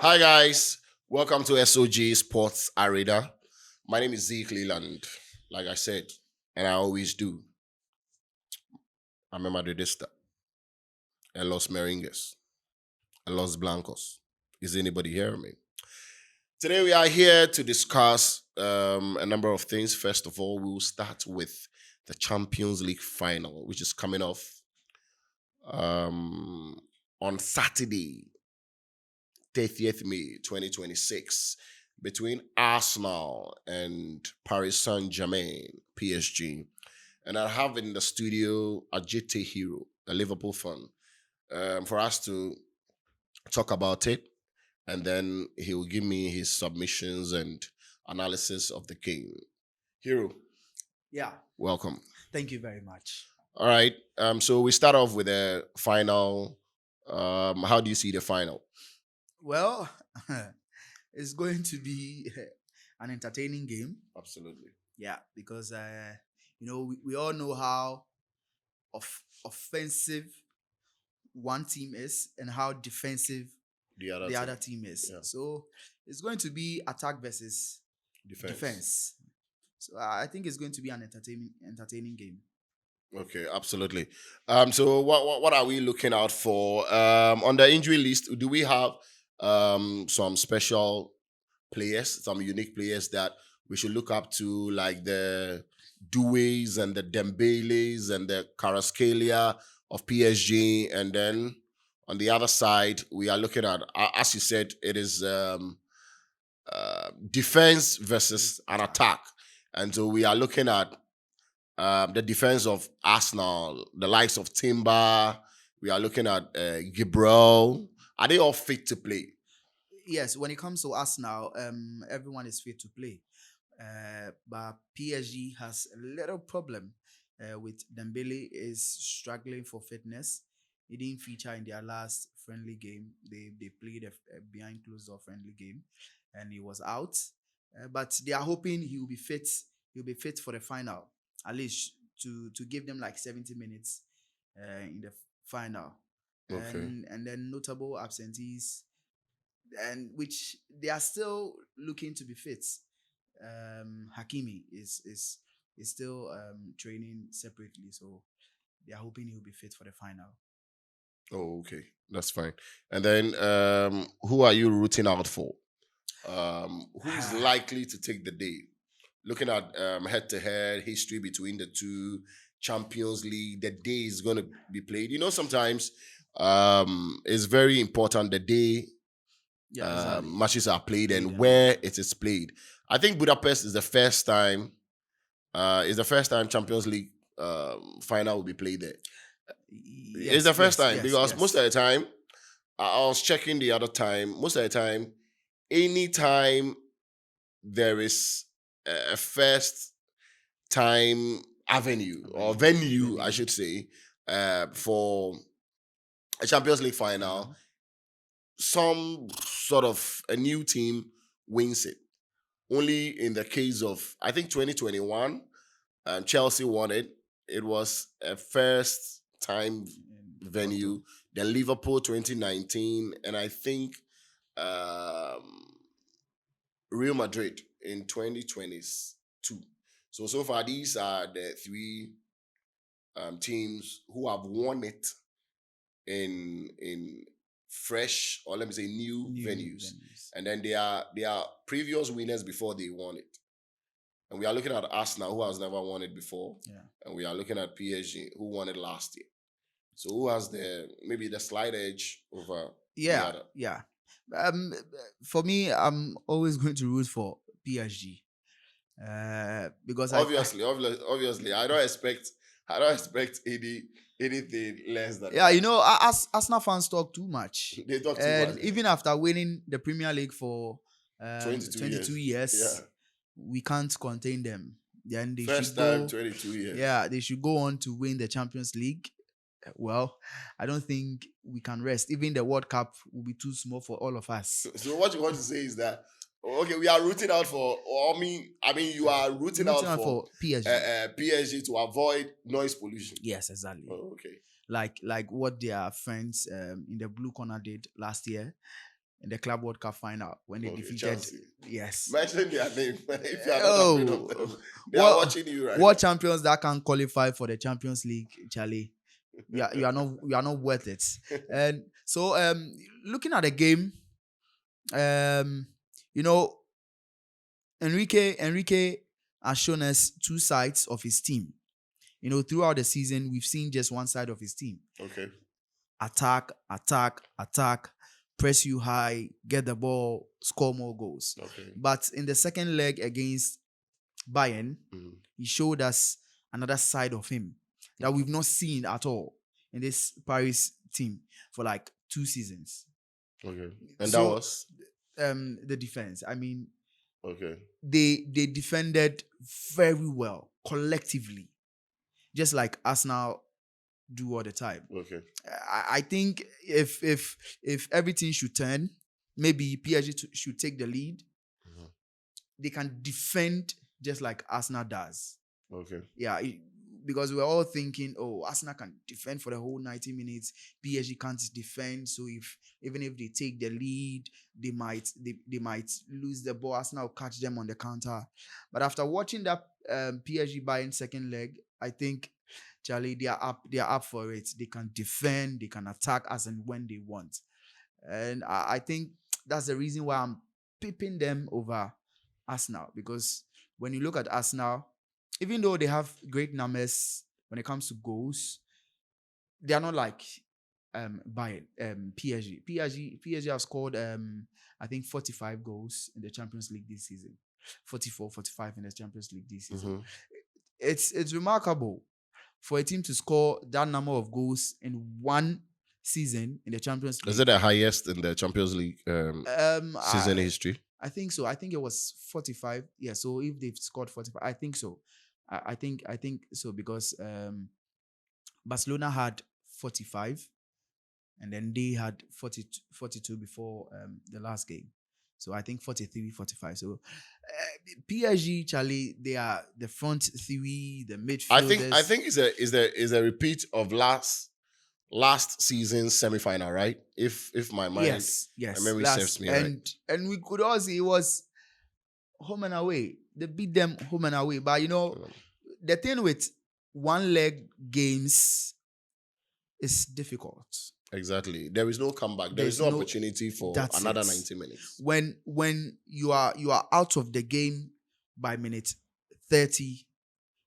Hi guys, welcome to SOG Sports Arena. My name is Zeke Leland. Like I said, and I always do. I'm a Madridista. And Los Merengues. And Los Blancos. Is anybody hearing me? Today we are here to discuss a number of things. First of all, we will start with the Champions League final, which is coming off on Saturday, 30th May 2026, between Arsenal and Paris Saint-Germain, PSG. And I have in the studio a GT Hero, a Liverpool fan, for us to talk about it. And then he will give me his submissions and analysis of the game. Hero, Yeah, welcome. thank you very much. All right. So we start off with the final. How do you see the final? Well, it's going to be an entertaining game. Absolutely. Yeah, because we all know how offensive one team is and how defensive The other the team. other team is. Yeah. So it's going to be attack versus defense. So I think it's going to be an entertaining game. Okay, absolutely. So what are we looking out for? On the injury list, do we have some special players, some unique players that we should look up to, like the Doués and the Dembeles and the Carascalia of PSG, and then on the other side, we are looking at, as you said, it is defense versus an attack, and so we are looking at the defense of Arsenal, the likes of Timber. We are looking at Gibrel. Are they all fit to play? Yes, when it comes to Arsenal, everyone is fit to play. But PSG has a little problem with Dembele is struggling for fitness. He didn't feature in their last friendly game. They played a behind closed door friendly game, and he was out. But they are hoping he will be fit. He'll be fit for the final, at least to give them like 70 minutes in the final. Okay. And then notable absentees, and which they are still looking to be fit. Hakimi is still training separately, so they are hoping he'll be fit for the final. Oh, okay. That's fine. And then who are you rooting out for? Who's likely to take the day? Looking at head-to-head history between the two, Champions League, the day is going to be played. You know, sometimes it's very important the day Exactly. matches are played and where it is played. I think Budapest is the first time. Is the first time Champions League final will be played there. It's the first time because most of the time, I was checking the other time. Most of the time, anytime there is a first time avenue or venue, I should say, for a Champions League final, some sort of a new team wins it. Only in the case of, I think 2021, Chelsea won it. It was a first time venue. Then Liverpool 2019, and I think Real Madrid in 2022. So far, these are the three teams who have won it in fresh, or let me say new venues. And then they are previous winners before they won it. And we are looking at Arsenal, who has never won it before. Yeah. And we are looking at PSG, who won it last year. So who has maybe the slight edge over the other? Yeah. For me, I'm always going to root for PSG. Because obviously, I don't expect anything less than yeah, that. as Arsenal fans talk too much. They talk too And much. even after winning the Premier League for 22 years, Yeah. we can't contain them. Then they First should time, go, 22 years. Yeah, they should go on to win the Champions League. Well, I don't think we can rest. Even the World Cup will be too small for all of us. So what you want to say is that, okay, we are rooting out for, or I mean, you are rooting out for PSG. PSG to avoid noise pollution. Yes, exactly. Oh, okay. Like what their friends in the blue corner did last year. in the Club World Cup final when they defeated. Chelsea. Yes. Mention their name. If you are not afraid of them, they are watching you right What now. champions that can qualify for the Champions League, Charlie? You are not worth it. And so looking at the game, you know, Enrique has shown us two sides of his team. You know, throughout the season, we've seen just one side of his team. Okay. Attack, press you high, get the ball, score more goals. Okay. But in the second leg against Bayern, he showed us another side of him that we've not seen at all in this Paris team for like 2 seasons. Okay. And that was the defense. I mean, okay. They defended very well collectively, just like Arsenal do all the time. Okay. I think if everything should turn, maybe PSG should take the lead. They can defend just like Arsenal does. Okay. Yeah, because we're all thinking, oh, Arsenal can defend for the whole 90 minutes. PSG can't defend. So even if they take the lead, they might lose the ball. Arsenal will catch them on the counter. But after watching that PSG Bayern second leg, I think, Charlie, they are up for it. They can defend, they can attack as and when they want. And I think that's the reason why I'm pipping them over Arsenal. Because when you look at Arsenal, even though they have great numbers when it comes to goals, they are not like Bayern, PSG. PSG have scored, I think, 45 goals in the Champions League this season. 44, 45 in the Champions League this season. It's remarkable for a team to score that number of goals in one season in the Champions League. Is it the highest in the Champions League season history? I think so. I think it was 45. Yeah, so if they've scored 45, I think so. I think so because Barcelona had 45 and then they had 42 before the last game. So I think 43, 45. So PSG, Charlie, they are the front three, the midfielders. I think is a repeat of last season's semi-final, right? If my mind, yes, my memory serves me right. And we could all see it was home and away. They beat them home and away. But you know, the thing with one leg games is difficult. Exactly. There is no comeback. There is no opportunity for another 90 minutes. When you are out of the game by minute 30,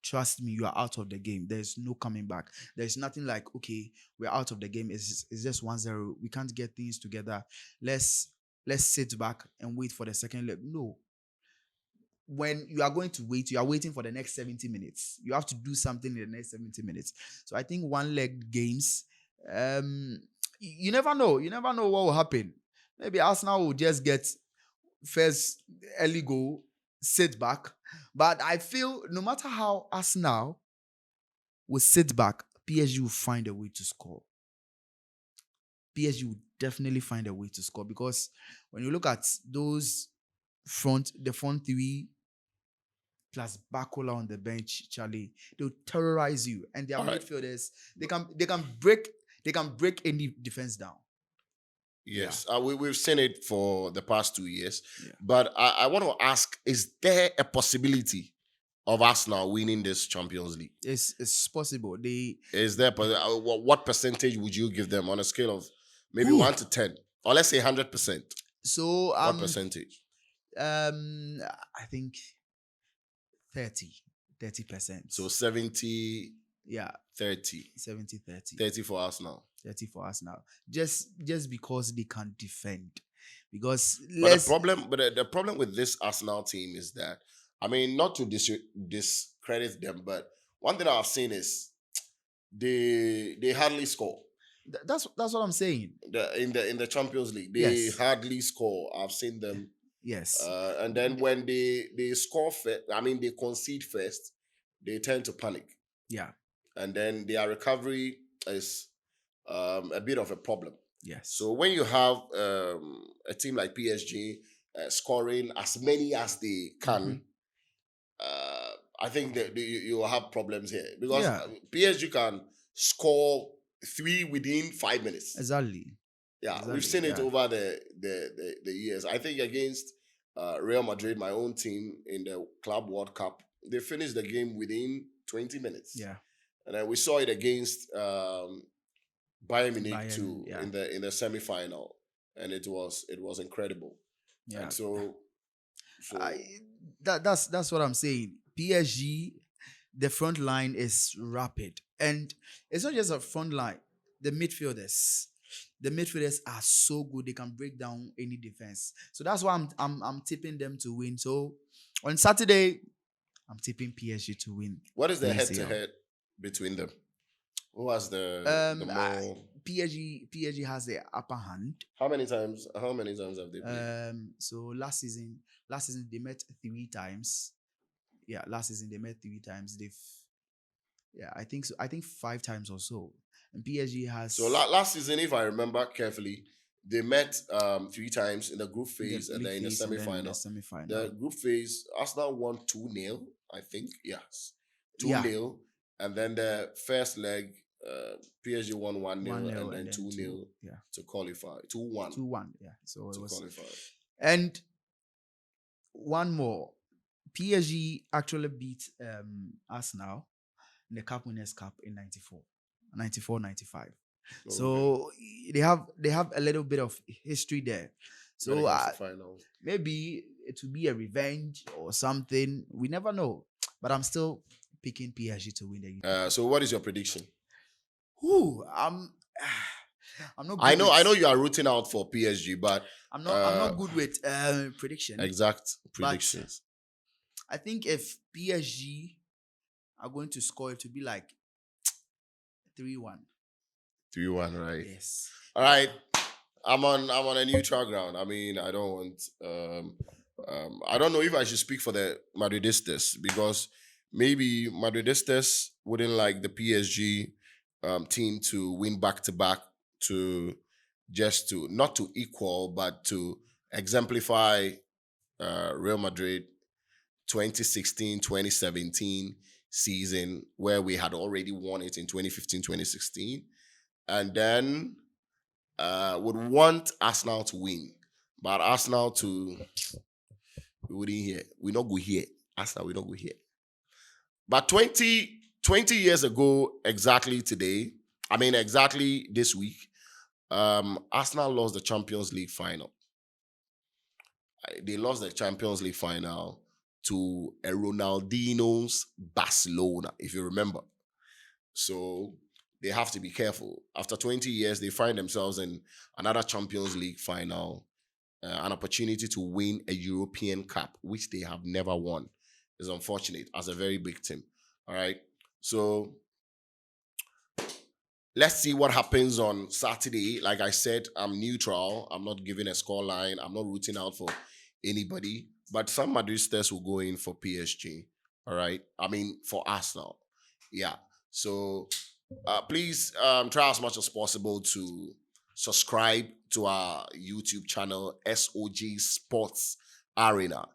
trust me, you are out of the game. There's no coming back. There's nothing like, okay, we're out of the game. It's just 1-0. We can't get things together. Let's sit back and wait for the second leg. No. When you are going to wait, you are waiting for the next 70 minutes. You have to do something in the next 70 minutes. So I think one-leg games, you never know. You never know what will happen. Maybe Arsenal will just get first early goal, sit back. But I feel no matter how Arsenal will sit back, PSG will find a way to score. PSG will definitely find a way to score because when you look at the front three plus Bakola on the bench, Charlie, they'll terrorize you. And their midfielders, they can break any defense down. Yes, we've seen it for the past 2 years. Yeah. But I want to ask, is there a possibility of Arsenal winning this Champions League? It's possible. Is there? What percentage would you give them on a scale of maybe 1 to 10? Or let's say 100%. So what percentage? I think 30%. So 70... Yeah. 30. 70-30. 30 for Arsenal. 30 for Arsenal. Just because they can defend. Because the problem with this Arsenal team is that, I mean, not to discredit them, but one thing I've seen is they hardly score. That's what I'm saying. In the Champions League, they hardly score. I've seen them. Yes. And then when they score first, I mean, they concede first, they tend to panic. Yeah. And then their recovery is a bit of a problem. Yes. So when you have a team like PSG scoring as many as they can, I think that you will have problems here. Because PSG can score 3 within 5 minutes. Exactly. Yeah, exactly. we've seen it Yeah. over the years. I think against Real Madrid, my own team in the Club World Cup, they finished the game within 20 minutes. Yeah. And then we saw it against Bayern Munich Bayern, too yeah. in the semi final, and it was incredible. Yeah. And so That's what I'm saying. PSG, the front line is rapid, and it's not just a front line. The midfielders are so good; they can break down any defense. So that's why I'm tipping them to win. So on Saturday, I'm tipping PSG to win. what is the head to ACL. head between them? Who has the more? PSG has the upper hand. How many times have they played? So last season they met 3 times. Yeah, last season they met 3 times. I think so. I think 5 times or so. And PSG has So last season, if I remember carefully, they met 3 times in the group phase and then in the semi-final. The group phase, Arsenal won 2-0, I think. Yes. 2-0. And then the first leg, PSG won 1-0 and then 2-0 to qualify. 2-1. 2-1, yeah. So to it was qualify. And one more. PSG actually beat Arsenal in the Cup Winners' Cup in 94-95. Okay. So they have a little bit of history there. So final. maybe it will be a revenge or something. We never know. But I'm still picking PSG to win the. So what is your prediction? I'm not. I know you are rooting out for PSG, but I'm not good with prediction. Exact predictions. I think if PSG are going to score, it will be like 3-1. 3-1, right? Yes. All right. I'm on a neutral ground. I mean, I don't want I don't know if I should speak for the Madridistas because maybe Madridistas wouldn't like the PSG team to win back to back to not to equal but to exemplify Real Madrid 2016-2017 season where we had already won it in 2015-2016 and then would want Arsenal to win, but Arsenal we wouldn't hear. We not go here. Arsenal, we don't go here. But 20 years ago, exactly today, exactly this week, Arsenal lost the Champions League final. They lost the Champions League final to a Ronaldinho's Barcelona, if you remember. So they have to be careful. After 20 years, they find themselves in another Champions League final, an opportunity to win a European Cup, which they have never won. It's unfortunate as a very big team. All right. So let's see what happens on Saturday. Like I said, I'm neutral. I'm not giving a score line. I'm not rooting out for anybody. But some Madridistas will go in for PSG. All right. For Arsenal. Yeah. So please try as much as possible to subscribe to our YouTube channel, SOG Sports Arena.